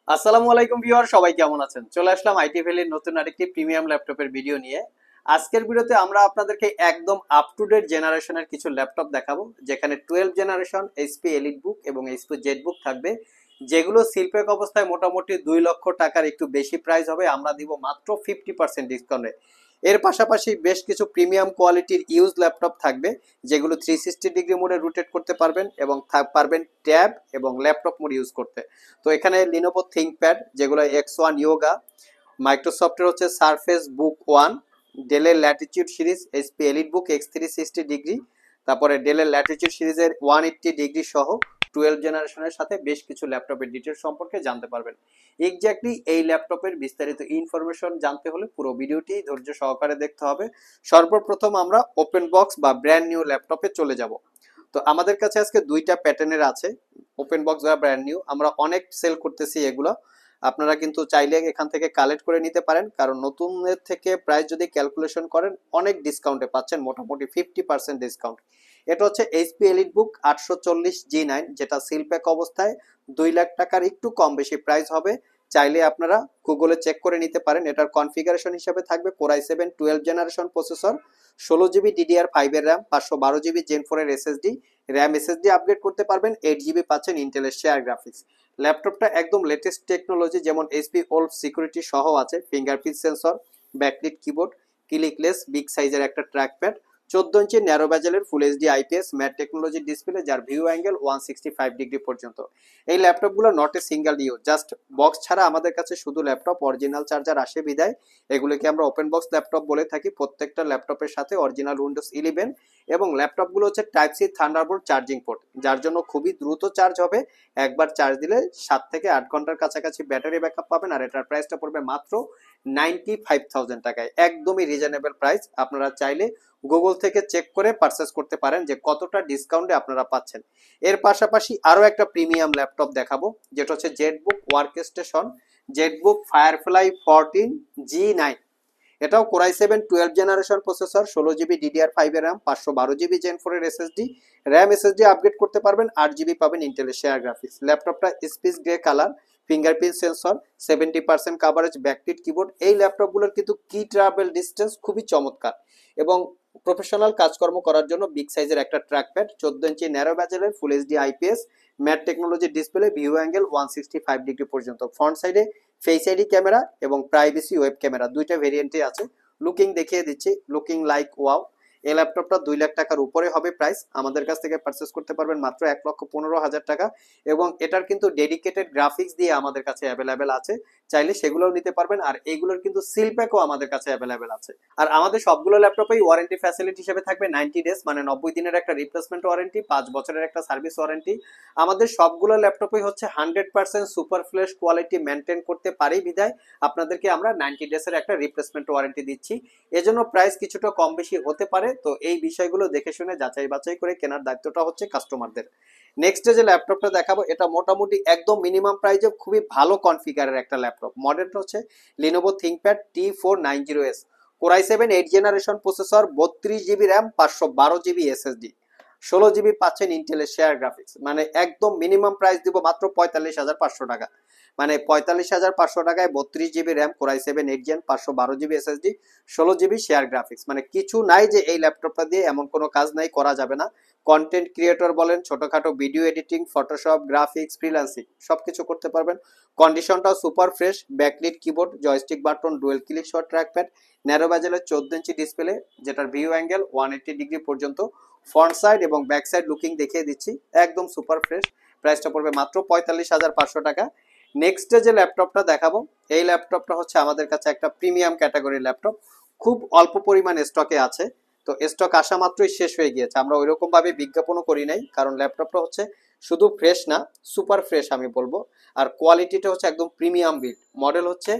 আসসালামু আলাইকুম ভিউয়ার, সবাই কেমন আছেন? চলে আসলাম আইটি ভ্যালির নতুন আরেকটি প্রিমিয়াম ল্যাপটপের ভিডিও নিয়ে। আজকের ভিডিওতে আমরা আপনাদেরকে একদম আপ টু ডেট জেনারেশনের কিছু ল্যাপটপ দেখাবো, যেখানে 12 জেনারেশন এইচপি এলিট বুক এবং এইচপি জেড বুক থাকবে, যেগুলো সিলপ্যাক অবস্থায় মোটামুটি 2 লক্ষ টাকার একটু বেশি প্রাইস হবে। আমরা দিব মাত্র 50% ডিসকাউন্টে। এর পাশাপাশি বেশ কিছু প্রিমিয়াম কোয়ালিটির ইউজ ল্যাপটপ থাকবে, যেগুলো 360 ডিগ্রি মোডে রোটেট করতে পারবেন এবং পারবেন ট্যাব এবং ল্যাপটপ মোড ইউজ করতে। তো এখানে লিনোভো থিংকপ্যাড, যেগুলো X1 ইয়োগা, মাইক্রোসফটের হচ্ছে সারফেস বুক 1, ডেলের ল্যাটিটিউড সিরিজ এইচপি এলিট বুক X360 ডিগ্রি, তারপরে ডেলের ল্যাটিটিউড সিরিজের 180 ডিগ্রি সহ 12 জেনারেশনের সাথে বেশ কিছু ল্যাপটপের ডিটেলস সম্পর্কে জানতে পারবেন। এক্স্যাক্টলি এই ল্যাপটপের বিস্তারিত ইনফরমেশন জানতে হলে পুরো ভিডিওটি ধৈর্য সহকারে দেখতে হবে। সর্বপ্রথম আমরা ওপেন বক্স বা ব্র্যান্ড নিউ ল্যাপটপে চলে যাব। তো আমাদের কাছে আজকে দুইটা প্যাটার্নের আছে, ওপেন বক্স বা ব্র্যান্ড নিউ। আমরা অনেক সেল করতেছি এগুলো, আপনারা কিন্তু চাইলে এখান থেকে কালেক্ট করে নিতে পারেন, কারণ নতুনের থেকে প্রাইস যদি ক্যালকুলেশন করেন অনেক ডিসকাউন্টে পাচ্ছেন, মোটামুটি 50% ডিসকাউন্ট। এটা হচ্ছে এইচপি এলিট বুক 840G9, যেটা সিলপ্যাক অবস্থায় 2 লাখ টাকার একটু কম বেশি প্রাইস হবে। চাইলে আপনারা গুগলে চেক করে নিতে পারেন। এটার কনফিগারেশন হিসেবে থাকবে Core i7 12 generation processor, 16 GB DDR5 এর র্যাম, 512 জিবি জেন 4 এর এসএসডি, র্যাম এসএসডি আপগ্রেড করতে পারবেন, 8 জিবি পাচ্ছেন ইন্টেলের শেয়ার গ্রাফিক্স। ল্যাপটপটা একদম লেটেস্ট টেকনোলজি, যেমন এইচপি ওল্ড সিকিউরিটি সহ আছে, fingerprint sensor, backlit keyboard, clickless big সাইজের একটা ট্র্যাকপ্যাড, 14 ইঞ্চি ন্যারো ব্যাজেলের full HD IPS matte technology display, যার ভিউ অ্যাঙ্গেল 165 ডিগ্রি পর্যন্ত। এই ল্যাপটপগুলো not a single use, just box ছাড়া আমাদের কাছে শুধু ল্যাপটপ, অরিজিনাল চার্জার আসে বিদায় এগুলোকে আমরা ওপেন বক্স ল্যাপটপ বলে থাকি। প্রত্যেকটা ল্যাপটপের সাথে অরিজিনাল উইন্ডোজ 11 এবং ল্যাপটপগুলো হচ্ছে type C thunderbolt charging port, যার জন্য খুবই দ্রুত চার্জ হবে। একবার চার্জ দিলে 7 থেকে 8 ঘন্টার কাছাকাছি ব্যাটারি ব্যাকআপ পাবেন। আর এটার প্রাইসটা পড়বে মাত্র 95,000 টাকায়, একদমই রিজনেবল প্রাইস। আপনারা চাইলে গুগল থেকে চেক করে পারচেস করতে পারেন যে কতটা ডিসকাউন্টে আপনারা পাচ্ছেন। এর পাশাপাশি আরো একটা প্রিমিয়াম ল্যাপটপ দেখাবো, যেটা হচ্ছে Jetbook work station, Jetbook firefly 14G9। এটাও Core i7 12 generation processor, 16 GB DDR5 এর র্যাম, 512 জিবি জেন 4 এর এসএসডি, র্যাম এসএসডি আপগ্রেড করতে পারবেন, 8 জিবি পাবেন ইন্টেলের শেয়ার গ্রাফিক্স। ল্যাপটপটা space grey colour, fingerprint sensor, 70% coverage, backlit keyboard. এই ল্যাপটপগুলোর কিন্তু কি ট্রাভেল ডিস্টেন্স খুবই চমৎকার এবং প্রফেশনাল কাজকর্ম করার জন্য বিগ সাইজের একটা ট্র্যাকপ্যাড, 14 ইঞ্চি ন্যারো ব্যাজেলের full HD IPS matte technology display, view angle 165 degree পর্যন্ত। ফ্রন্ট সাইডে ফেস আইডি ক্যামেরা এবং প্রাইভেসি ওয়েব ক্যামেরা, দুইটা ভেরিয়েন্টে আছে। লুকিং দেখিয়ে দিচ্ছি, লুকিং লাইক ওয়াও। এই ল্যাপটপটা 2 লাখ টাকার উপরে হবে প্রাইস। আমাদের কাছ থেকে পারচেস করতে পারবেন মাত্র 1,15,000 টাকা, এবং এটার কিন্তু ডেডিকেটেড গ্রাফিক্স দিয়ে আমাদের কাছে অ্যাভেলেবেল আছে, চাইলে সেগুলোও নিতে পারবেন। আর এইগুলোর কিন্তু সিল প্যাকও আমাদের কাছে অ্যাভেলেবেল আছে। আর আমাদের সবগুলো ল্যাপটপেই ওয়ারেন্টি ফ্যাসিলিটি হিসেবে থাকবে 90 ডেজ, মানে 90 দিনের একটা রিপ্লেসমেন্ট ওয়ারেন্টি, 5 বছরের একটা সার্ভিস ওয়ারেন্টি। আমাদের সবগুলো ল্যাপটপই হচ্ছে 100% সুপার ফ্রেশ কোয়ালিটি মেনটেন করতে পারি বিধায় আপনাদেরকে আমরা 90 ডেজের একটা রিপ্লেসমেন্ট ওয়ারেন্টি দিচ্ছি। এজন্য প্রাইস কিছুটা কম বেশি হতে পারে, তো এই বিষয়গুলো দেখে শুনে যাচাই বাছাই করে কেনার দায়িত্বটা হচ্ছে কাস্টমারদের। নেক্সট যে ল্যাপটপটা দেখাবো, এটা মোটামুটি একদম মিনিমাম প্রাইসে খুবই ভালো কনফিগারের একটা ল্যাপটপ। মডেলটা হচ্ছে Lenovo ThinkPad T490S, Core i7 8 generation processor, 32 GB RAM, 512 GB SSD, 16 GB পাচ্ছেন ইন্টেলের শেয়ার গ্রাফিক্স। মানে একদম মিনিমাম প্রাইস দিব মাত্র 45,500 টাকা, মানে 45,500 টাকায় 32 GB RAM, Core i7 8 gen, 512 GB SSD, 16 GB share graphics. মানে কিছু নাই যে এই ল্যাপটপটা দিয়ে এমন কোনো কাজ নাই করা যাবে না। কন্টেন্ট ক্রিয়েটর বলেন, ছোটখাটো video editing, Photoshop, graphics, freelancing সবকিছু করতে পারবেন। কন্ডিশনটাও super fresh, backlit keyboard, joystick button, dual click shot trackpad, narrow ব্যাজেলের 14 ইঞ্চি ডিসপ্লে, যেটার ভিউ অ্যাঙ্গেল 180 ডিগ্রি পর্যন্ত। ফ্রন্ট সাইড এবং ব্যাক সাইড লুকিং দেখিয়ে দিচ্ছি, একদম সুপার ফ্রেশ। প্রাইসটা পড়বে মাত্র 45,500 টাকা। নেক্সট যে ল্যাপটপটা দেখাবো, এই ল্যাপটপটা হচ্ছে আমাদের কাছে একটা প্রিমিয়াম ক্যাটাগরির ল্যাপটপ, খুব অল্প পরিমাণ স্টকে আছে। তো স্টক আসা মাত্রই শেষ হয়ে গিয়েছে, আমরা ওইরকম ভাবে বিজ্ঞাপনও করি নাই, কারণ ল্যাপটপটা হচ্ছে শুধু ফ্রেশ না, সুপার ফ্রেশ আমি বলবো। আর কোয়ালিটিটা হচ্ছে একদম প্রিমিয়াম বিল্ড। মডেল হচ্ছে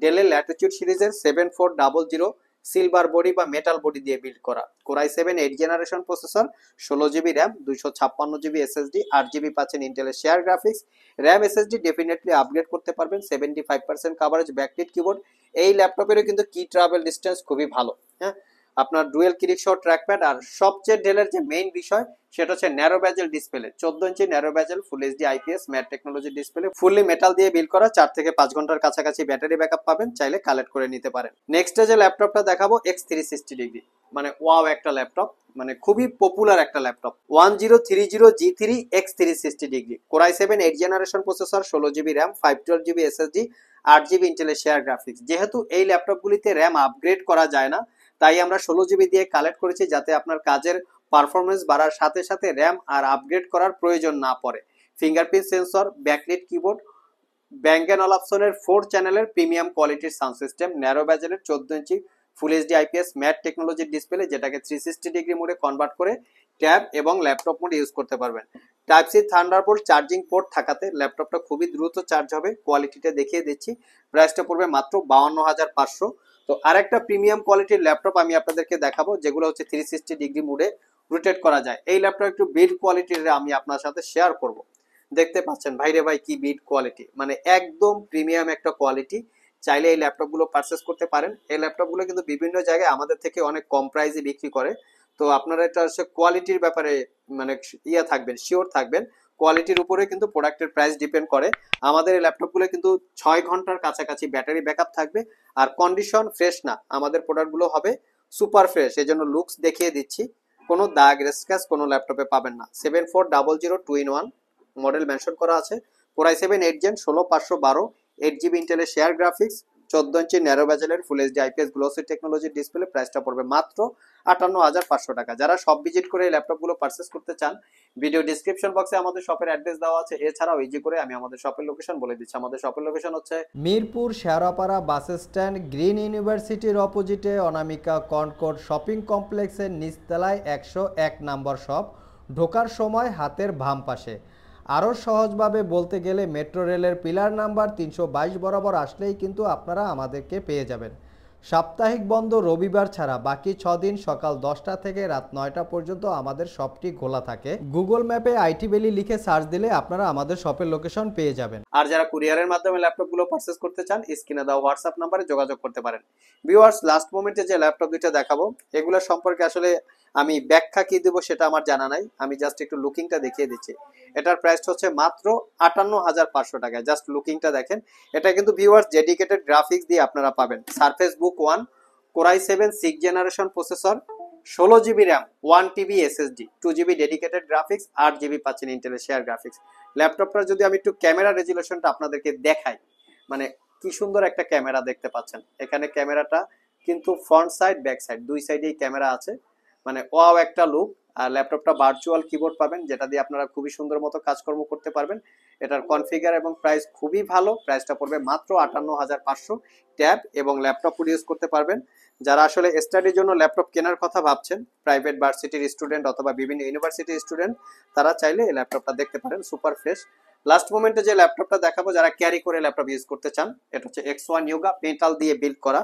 ডেলের ল্যাটিটিউড সিরিজের 7400, সিলভার বডি বা মেটাল বডি দিয়ে বিল্ড করা। Core i7 8 generation processor, 16 GB RAM, 256 GB SSD, 8 GB পাচ্ছেন ইন্টেলের share graphics. RAM SSD definitely upgrade করতে পারবেন, 75% কাভারেজ, ব্যাকলিট কিবোর্ড। এই ল্যাপটপেরও কিন্তু কি ট্রাভেল ডিস্টেন্স খুবই ভালো। হ্যাঁ, আপনার ডুয়েল ক্লিক সহ ট্র্যাকপ্যাড, আর সবচেয়ে ডেলের যে মেইন বিষয় সেটা হচ্ছে narrow bezel display, 14 inch narrow bezel full HD IPS matte technology display, fully metal দিয়ে বিল্ড করা, 4 থেকে 5 ঘন্টার কাছাকাছি ব্যাটারি ব্যাকআপ পাবেন, চাইলে কালেক্ট করে নিতে পারেন। নেক্সট যে ল্যাপটপটা দেখাবো X360 মানে ওয়াও একটা ল্যাপটপ, মানে খুবই পপুলার একটা laptop, 1030G3 X360 core i 7 8 generation processor, 16GB RAM, 512GB SSD, 8GB ইন্টেলের শেয়ার গ্রাফিক্স। যেহেতু এই ল্যাপটপগুলিতে র্যাম আপগ্রেড করা যায় না, তাই আমরা 16GB দিয়ে কালেক্ট করেছি, যাতে আপনার কাজের পারফরমেন্স বাড়ার সাথে সাথে র্যাম আর আপগ্রেড করার প্রয়োজন না পড়ে। Fingerprint sensor, backlit keyboard, Bang and অলাপসনের 4 চ্যানেলের প্রিমিয়াম কোয়ালিটির সাউন্ড সিস্টেম, ন্যারো ব্যাজেলের 14 inch full HD IPS matte টেকনোলজির ডিসপ্লে, যেটাকে 360 মোডে কনভার্ট করে ট্যাব এবং ল্যাপটপ মোডে ইউজ করতে পারবেন। Type C thunderbolt charging port থাকাতে ল্যাপটপটা খুবই দ্রুত চার্জ হবে। কোয়ালিটিটা দেখিয়ে দিচ্ছি, প্রাইসটা পড়বে মাত্র 52,500। তো আরেকটা প্রিমিয়াম কোয়ালিটির ল্যাপটপ আমি আপনাদেরকে দেখাবো, যেগুলো হচ্ছে 360 মোডে রোটেট করা যায়। এই ল্যাপটপ একটু বিল্ড কোয়ালিটির আমি আপনার সাথে শেয়ার করব। দেখতে পাচ্ছেন ভাইরে ভাই কি বিল্ড কোয়ালিটি, মানে একদম প্রিমিয়াম একটা কোয়ালিটি। চাইলে এই ল্যাপটপগুলো পারচেস করতে পারেন। এই ল্যাপটপগুলো কিন্তু বিভিন্ন জায়গায় আমাদের থেকে অনেক কম প্রাইসে বিক্রি করে। তো আপনারা এটা হচ্ছে কোয়ালিটির ব্যাপারে মানে থাকবেন, শিওর থাকবেন। কোয়ালিটির উপরে কিন্তু প্রোডাক্টের প্রাইস ডিপেন্ড করে। আমাদের এই ল্যাপটপগুলো কিন্তু 6 ঘন্টার কাছাকাছি ব্যাটারি ব্যাকআপ থাকবে, আর কন্ডিশন ফ্রেশ না। আমাদের প্রোডাক্টগুলো হবে সুপার ফ্রেশ, এই জন্য লুকস দেখিয়ে দিচ্ছি। কোনো দাগ স্ক্র্যাচ কোনো ল্যাপটপে পাবেন না। 7400 2-in-1 মডেল মেনশন করা আছে। কোরাই 7 8 জেন 16512, 8GB ইন্টেলের শেয়ার গ্রাফিক্স, 14 ইঞ্চি ন্যারো ব্যাজেলের ফুল এইচডি আইপিএস গ্লোসি টেকনোলজির ডিসপ্লে। প্রাইসটা পড়বে মাত্র 58,500 টাকা। যারা সব ভিজিট করে এই ল্যাপটপগুলো পারচেস করতে চান, ভিডিও ডিসক্রিপশন বক্সে আমাদের শপের অ্যাড্রেস দেওয়া আছে। এছাড়াও ইজি করে আমি আমাদের শপের লোকেশন বলে দিচ্ছি। আমাদের শপের লোকেশন হচ্ছে Mirpur Shewrapara bus stand, green ইউনিভার্সিটির অপোজিটে অনামিকা কনকর্ড শপিং কমপ্লেক্সের নিচতলায় 101 নম্বর শপ। ঢোকার সময় হাতের বাম পাশে। আরও সহজভাবে বলতে গেলে মেট্রো রেলের পিলার নাম্বার 322 বরাবর আসলেই কিন্তু আপনারা আমাদেরকে পেয়ে যাবেন। সাপ্তাহিক বন্ধ রবিবার ছাড়া বাকি 6 দিন সকাল 10টা থেকে রাত 9টা পর্যন্ত আমাদের শপটি খোলা থাকে। গুগল ম্যাপে আইটি ভ্যালি লিখে সার্চ দিলে আপনারা আমাদের শপের লোকেশন পেয়ে যাবেন। আর যারা কুরিয়ারের মাধ্যমে ল্যাপটপগুলো পারচেস করতে চান, স্ক্রিনে দেওয়া হোয়াটসঅ্যাপ নাম্বারে যোগাযোগ করতে পারেন। ভিউয়ার্স, লাস্ট মোমেন্টে যে ল্যাপটপ দুইটা দেখাবো, এগুলো সম্পর্কে আসলে আমি ব্যাখ্যা কি দেবো সেটা আমার জানা নাই। আমি জাস্ট একটু লুকিংটা দেখিয়ে দিচ্ছি। এটার প্রাইস হচ্ছে মাত্র 58,500 টাকায়। জাস্ট লুকিংটা দেখেন। এটা কিন্তু ভিউয়ার্স ডেডিকেটেড গ্রাফিক্স দিয়ে আপনারা পাবেন। সারফেস বুক 1, core i 7 6 generation processor, 16GB RAM, 1TB SSD, 2GB dedicated graphics, 8GB পাচ্ছেন ইন্টেলের শেয়ার গ্রাফিক্স। ল্যাপটপটা যদি আমি একটু ক্যামেরা রেজুলেশনটা আপনাদেরকে দেখাই, মানে কি সুন্দর একটা ক্যামেরা দেখতে পাচ্ছেন। এখানে ক্যামেরাটা কিন্তু ফ্রন্ট সাইড ব্যাক সাইড দুই সাইডেই ক্যামেরা আছে, মানে ওয়াও একটা লুক। আর ল্যাপটপটা ভার্চুয়াল কিবোর্ড পাবেন, যেটা দিয়ে আপনারা খুবই সুন্দর মতো কাজকর্ম করতে পারবেন। এটার কনফিগার এবং প্রাইস খুবই ভালো। প্রাইসটা পড়বে মাত্র 58,500। ট্যাব এবং ল্যাপটপ ইউজ করতে পারবেন। যারা আসলে স্টাডির জন্য ল্যাপটপ কেনার কথা ভাবছেন, প্রাইভেট ভার্সিটির স্টুডেন্ট অথবা বিভিন্ন ইউনিভার্সিটির স্টুডেন্ট, তারা চাইলে এই ল্যাপটপটা দেখতে পারেন, সুপার ফ্রেশ। লাস্ট মোমেন্টে যে ল্যাপটপটা দেখাবো, যারা ক্যারি করে ল্যাপটপ ইউজ করতে চান, এটা হচ্ছে X1 Yoga মেটাল দিয়ে বিল্ড করা,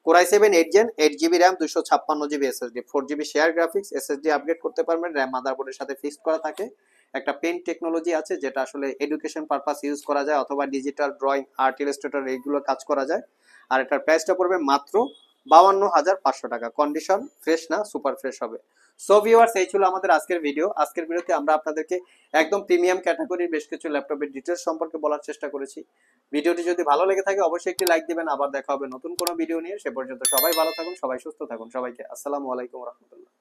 core i 7 8 gen 8GB RAM, 256GB SSD, 4GB share graphics, SSD upgrade করতে পারবেন। র্যাম মাদারবোর্ডের সাথে ফিক্সড করা থাকে। একটা পেন টেকনোলজি আছে, যেটা আসলে এডুকেশন পারপাস ইউজ করা যায়, অথবা ডিজিটাল ড্রয়িং, আর্ট, ইলাস্ট্রেটর এইগুলো কাজ করা যায়। আর এটার প্রাইসটা পড়বে মাত্র 52,500 টাকা। কন্ডিশন ফ্রেশ না, সুপার ফ্রেশ হবে। সো ভিউয়ার্স, এই ছিল আমাদের আজকের ভিডিও। আজকের ভিডিওতে আমরা আপনাদেরকে একদম প্রিমিয়াম ক্যাটাগরির বেশ কিছু ল্যাপটপের ডিটেলস সম্পর্কে বলার চেষ্টা করেছি। ভিডিওটি যদি ভালো লেগে থাকে অবশ্যই একটি লাইক দিবেন। আবার দেখা হবে নতুন কোনো ভিডিও নিয়ে। সে পর্যন্ত সবাই ভালো থাকুন, সবাই সুস্থ থাকুন। সবাইকে আসসালামু আলাইকুম রহমতুল্লাহ।